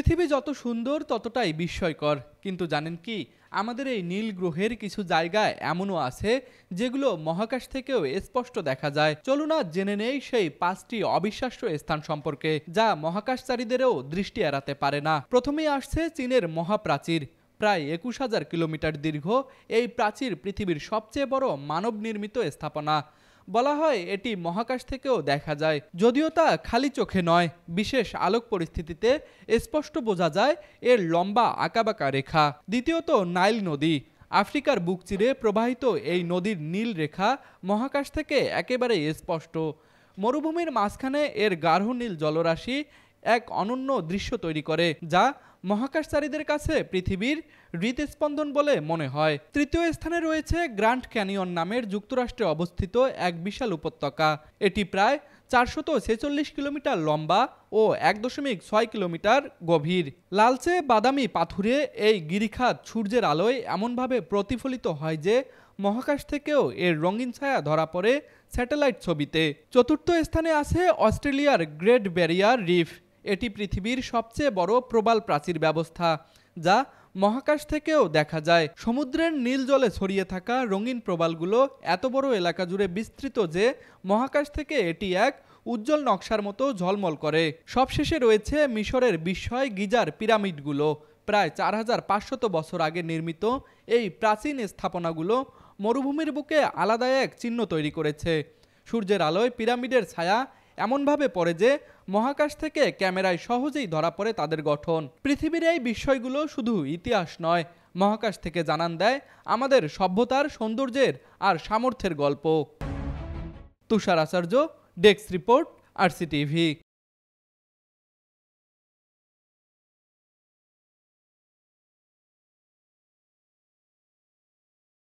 পৃথিবী যত সুন্দর ততটাই বিস্ময়কর, কিন্তু জানেন কি, আমাদের এই নীল গ্রহের কিছু জায়গায় এমনও আছে যেগুলো মহাকাশ থেকেও স্পষ্ট দেখা যায়। চলুন আজ জেনে নেই সেই 5টি অবিশ্বাস্য স্থান সম্পর্কে যা মহাকাশচারীদেরও দৃষ্টি এড়াতে পারে না। প্রথমেই আসছে চীনের মহাপ্রাচীর। প্রায় 21,000 কিলোমিটার দীর্ঘ এই প্রাচীর পৃথিবীর সবচেয়ে বড় মানব নির্মিত স্থাপনা। বলা হয় এটি মহাকাশ থেকেও দেখা যায়, যদিও তা খালি চোখে নয়, বিশেষ আলোক পরিস্থিতিতে স্পষ্ট বোঝা যায় এর লম্বা আঁকাবাঁকা রেখা। দ্বিতীয়ত নাইল নদী। আফ্রিকার বুক চিরে প্রবাহিত এই নদীর নীল রেখা মহাকাশ থেকে একেবারে স্পষ্ট। মরুভূমির মাঝখানে এর গাঢ় নীল জলরাশি এক অনন্য দৃশ্য তৈরি করে, যা মহাকাশচারীদের কাছে পৃথিবীর হৃদস্পন্দন বলে মনে হয়। তৃতীয় স্থানে রয়েছে গ্র্যান্ড ক্যানিয়ন নামের যুক্তরাষ্ট্রে অবস্থিত এক বিশাল উপত্যকা। এটি প্রায় 446 কিলোমিটার লম্বা ও 1.6 কিলোমিটার গভীর। লালচে বাদামি পাথুরে এই গিরিখাত সূর্যের আলোয় এমনভাবে প্রতিফলিত হয় যে মহাকাশ থেকেও এর রঙিন ছায়া ধরা পড়ে স্যাটেলাইট ছবিতে। চতুর্থ স্থানে আছে অস্ট্রেলিয়ার গ্রেট ব্যারিয়ার রিফ। এটি পৃথিবীর সবচেয়ে বড় প্রবাল প্রাচীর ব্যবস্থা, যা মহাকাশ থেকেও দেখা যায়। সমুদ্রের নীল জলে ছড়িয়ে থাকা রঙিন প্রবালগুলো এত বড় এলাকা জুড়ে বিস্তৃত যে মহাকাশ থেকে এটি এক উজ্জ্বল নকশার মতো ঝলমল করে। সবশেষে রয়েছে মিশরের বিস্ময় গিজার পিরামিডগুলো। প্রায় 4,500 বছর আগে নির্মিত এই প্রাচীন স্থাপনাগুলো মরুভূমির বুকে আলাদা এক চিহ্ন তৈরি করেছে। সূর্যের আলোয় পিরামিডের ছায়া এমনভাবে পড়ে যে মহাকাশ থেকে ক্যামেরায় সহজেই ধরা পড়ে তাদের গঠন। পৃথিবীর এই বিস্ময়গুলো শুধু ইতিহাস নয়, মহাকাশ থেকে জানান দেয় আমাদের সভ্যতার, সৌন্দর্যের আর সামর্থ্যের গল্প। তুষার আচার্য, ডেস্ক রিপোর্ট, RCTV।